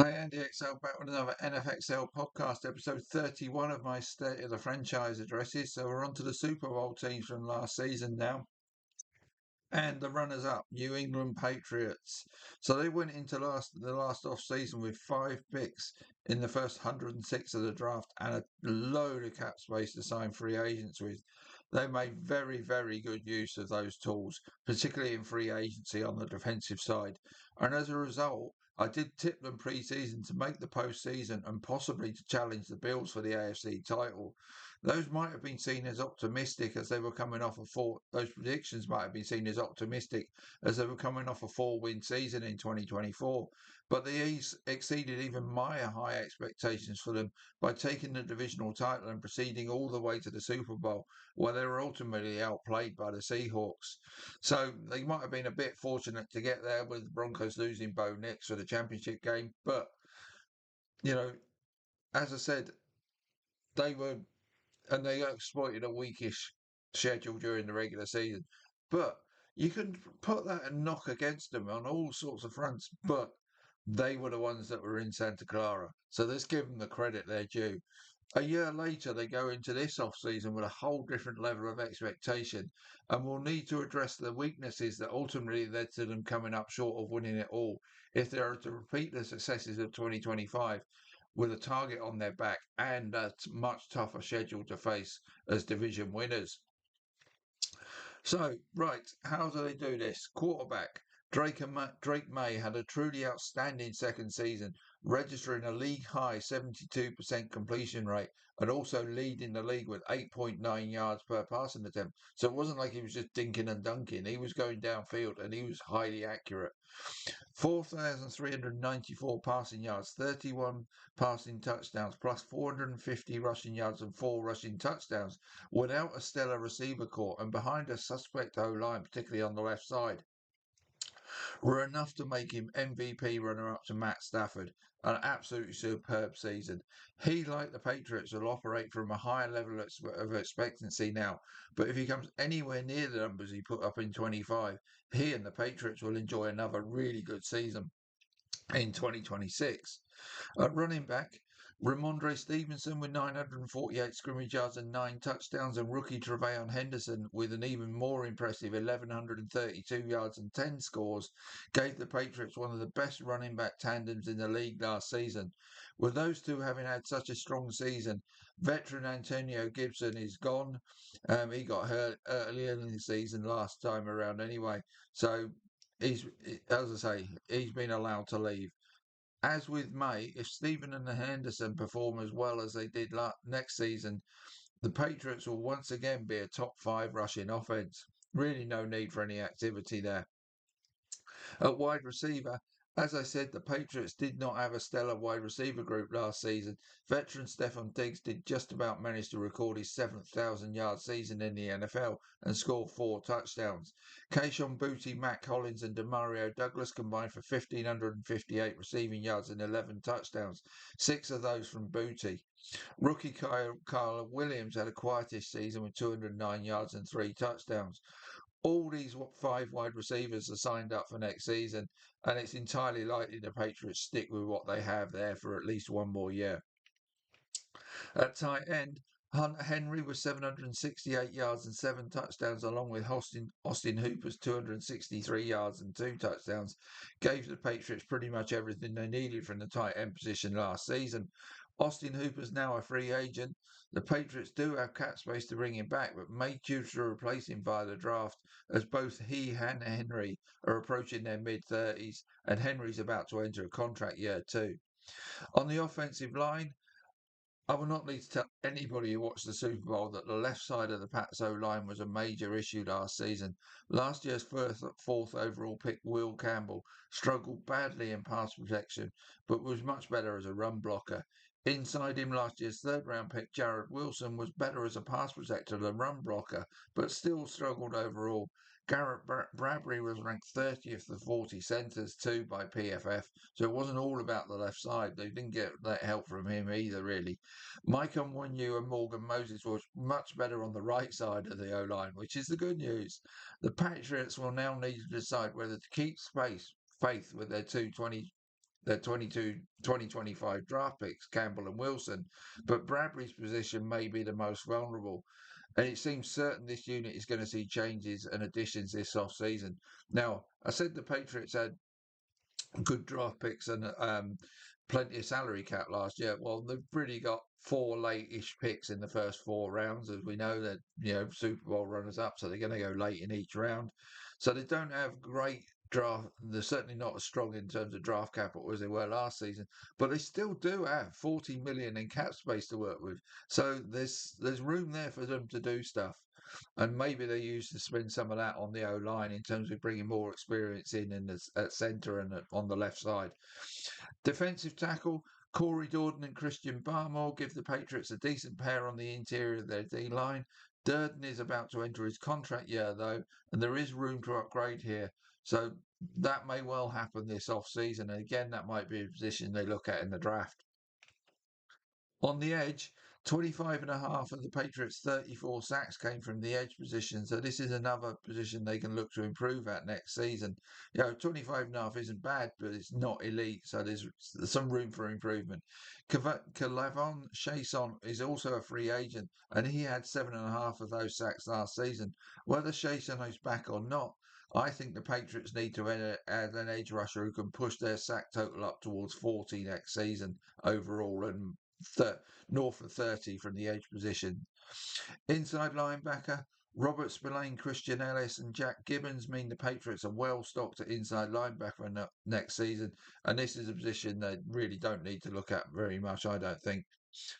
Hi, Andy XL back with another NFXL podcast, episode 31 of my State of the Franchise addresses. So we're on to the Super Bowl teams from last season now. And the runners up, New England Patriots. So they went into the last off season with 5 picks in the first 106 of the draft and a load of cap space to sign free agents with. They made very, very good use of those tools, particularly in free agency on the defensive side. And as a result, I did tip them pre-season to make the postseason and possibly to challenge the Bills for the AFC title. Those might have been seen as optimistic as they were coming off a four. Those predictions might have been seen as optimistic as they were coming off a 4-win season in 2024. But they exceeded even my high expectations for them by taking the divisional title and proceeding all the way to the Super Bowl, where they were ultimately outplayed by the Seahawks. So they might have been a bit fortunate to get there with the Broncos losing Bo Nix for the championship game. But, you know, as I said, they were and they exploited a weakish schedule during the regular season. But you can put that and knock against them on all sorts of fronts. But they were the ones that were in Santa Clara. So let's give them the credit they're due. A year later, they go into this off season with a whole different level of expectation and will need to address the weaknesses that ultimately led to them coming up short of winning it all if they are to repeat the successes of 2025 with a target on their back and a much tougher schedule to face as division winners. So, right, how do they do this? Quarterback. Drake May had a truly outstanding second season, registering a league high 72% completion rate and also leading the league with 8.9 yards per passing attempt. So it wasn't like he was just dinking and dunking. He was going downfield and he was highly accurate. 4,394 passing yards, 31 passing touchdowns, plus 450 rushing yards and 4 rushing touchdowns without a stellar receiver corps and behind a suspect O-line, particularly on the left side, were enough to make him MVP runner-up to Matt Stafford. An absolutely superb season. He, like the Patriots, will operate from a higher level of expectancy now. But if he comes anywhere near the numbers he put up in 25, he and the Patriots will enjoy another really good season in 2026. At running back, Ramondre Stevenson with 948 scrimmage yards and 9 touchdowns, and rookie Trevayon Henderson with an even more impressive 1,132 yards and 10 scores, gave the Patriots one of the best running back tandems in the league last season. With those two having had such a strong season, veteran Antonio Gibson is gone. He got hurt earlier in the season last time around anyway. So he's, as I say, he's been allowed to leave. As with May, if Stephen and Henderson perform as well as they did next season, the Patriots will once again be a top 5 rushing offense. Really no need for any activity there. At wide receiver, as I said, the Patriots did not have a stellar wide receiver group last season. Veteran Stephon Diggs did just about manage to record his 7,000-yard season in the NFL and score 4 touchdowns. Kayshon Boutte, Matt Collins, and Demario Douglas combined for 1,558 receiving yards and 11 touchdowns, 6 of those from Boutte. Rookie Kyle Williams had a quietish season with 209 yards and 3 touchdowns. All these 5 wide receivers are signed up for next season, and it's entirely likely the Patriots stick with what they have there for at least one more year. At tight end, Hunter Henry with 768 yards and 7 touchdowns, along with Austin Hooper's 263 yards and 2 touchdowns, gave the Patriots pretty much everything they needed from the tight end position last season. Austin Hooper's now a free agent. The Patriots do have cap space to bring him back, but may choose to replace him via the draft, as both he and Henry are approaching their mid-30s, and Henry's about to enter a contract year too. On the offensive line, I will not need to tell anybody who watched the Super Bowl that the left side of the Pats O-line was a major issue last season. Last year's fourth overall pick, Will Campbell, struggled badly in pass protection, but was much better as a run blocker. Inside him, last year's third-round pick, Jared Wilson, was better as a pass protector than run blocker, but still struggled overall. Garrett Bradbury was ranked 30th of 40 centres too by PFF, so it wasn't all about the left side. They didn't get that help from him either, really. Mike Onwenu and Morgan Moses was much better on the right side of the O-line, which is the good news. The Patriots will now need to decide whether to keep faith with their their 2025 draft picks, Campbell and Wilson, but Bradbury's position may be the most vulnerable. And it seems certain this unit is going to see changes and additions this off-season. Now, I said the Patriots had good draft picks and plenty of salary cap last year. Well, they've really got four late-ish picks in the first four rounds, as we know that Super Bowl runners-up, so they're going to go late in each round. So they don't have great draft. They're certainly not as strong in terms of draft capital as they were last season, but they still do have 40 million in cap space to work with. So there's room there for them to do stuff. And maybe they used to spend some of that on the O line in terms of bringing more experience in the, at centre and on the left side. Defensive tackle, Corey Dordon and Christian Barmore give the Patriots a decent pair on the interior of their D line. Durden is about to enter his contract year, though, and there is room to upgrade here. So that may well happen this off season. And again, that might be a position they look at in the draft. On the edge, 25 and a half of the Patriots' 34 sacks came from the edge position. So this is another position they can look to improve at next season. 25 and a half isn't bad, but it's not elite. So there's some room for improvement. Calavon Chason is also a free agent, and he had 7.5 of those sacks last season. Whether Chason is back or not, I think the Patriots need to add an edge rusher who can push their sack total up towards 40 next season overall and north of 30 from the edge position. Inside linebacker, Robert Spillane, Christian Ellis, and Jack Gibbons mean the Patriots are well stocked at inside linebacker next season, and this is a position they really don't need to look at very much, I don't think.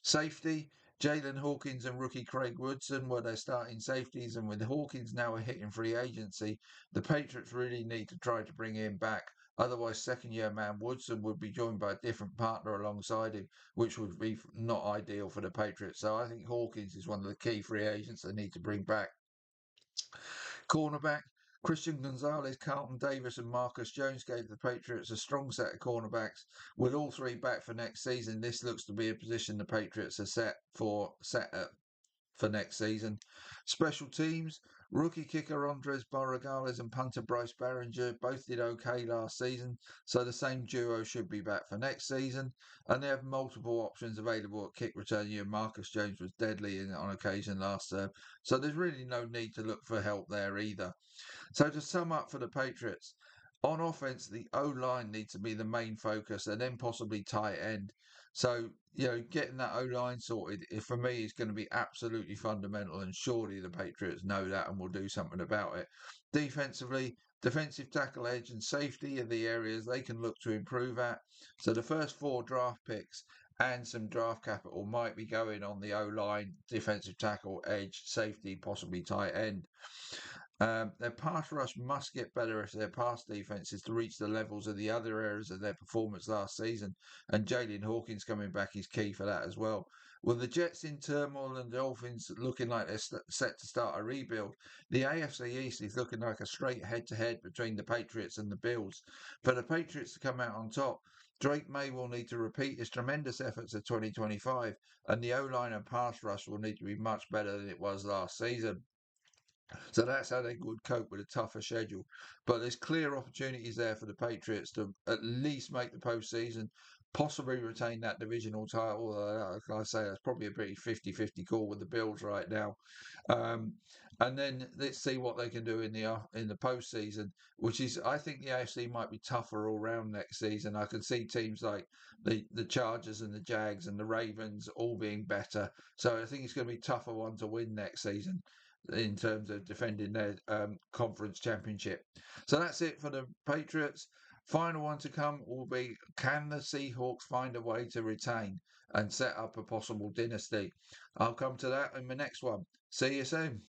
Safety, Jalen Hawkins and rookie Craig Woodson were their starting safeties, and with Hawkins now hitting free agency, the Patriots really need to try to bring him back. Otherwise, second-year man Woodson would be joined by a different partner alongside him, which would be not ideal for the Patriots. So I think Hawkins is one of the key free agents they need to bring back. Cornerback, Christian Gonzalez, Carlton Davis, and Marcus Jones gave the Patriots a strong set of cornerbacks. With all three back for next season, this looks to be a position the Patriots are set at for next season. Special teams, rookie kicker Andres Barragales and punter Bryce Barringer both did okay last season, so the same duo should be back for next season. And they have multiple options available at kick return. Marcus Jones was deadly on occasion last term, so there's really no need to look for help there either. So to sum up for the Patriots, on offense, the O-line needs to be the main focus and then possibly tight end. So, getting that O-line sorted, for me, is going to be absolutely fundamental. And surely the Patriots know that and will do something about it. Defensively, defensive tackle, edge, and safety are the areas they can look to improve at. So the first four draft picks and some draft capital might be going on the O-line, defensive tackle, edge, safety, possibly tight end. Their pass rush must get better if their pass defense is to reach the levels of the other areas of their performance last season. And Jalen Hawkins coming back is key for that as well. With the Jets in turmoil and the Dolphins looking like they're set to start a rebuild, the AFC East is looking like a straight head-to-head between the Patriots and the Bills. For the Patriots to come out on top, Drake May will need to repeat his tremendous efforts of 2025, and the O-line and pass rush will need to be much better than it was last season. So that's how they would cope with a tougher schedule. But there's clear opportunities there for the Patriots to at least make the postseason, possibly retain that divisional title. Like I say, that's probably a pretty 50-50 call with the Bills right now. And then let's see what they can do in the postseason, which is, I think the AFC might be tougher all round next season. I can see teams like the Chargers and the Jags and the Ravens all being better. So I think it's going to be a tougher one to win next season in terms of defending their conference championship. So that's it for the Patriots. Final one to come will be, can the Seahawks find a way to retain and set up a possible dynasty? I'll come to that in the next one. See you soon.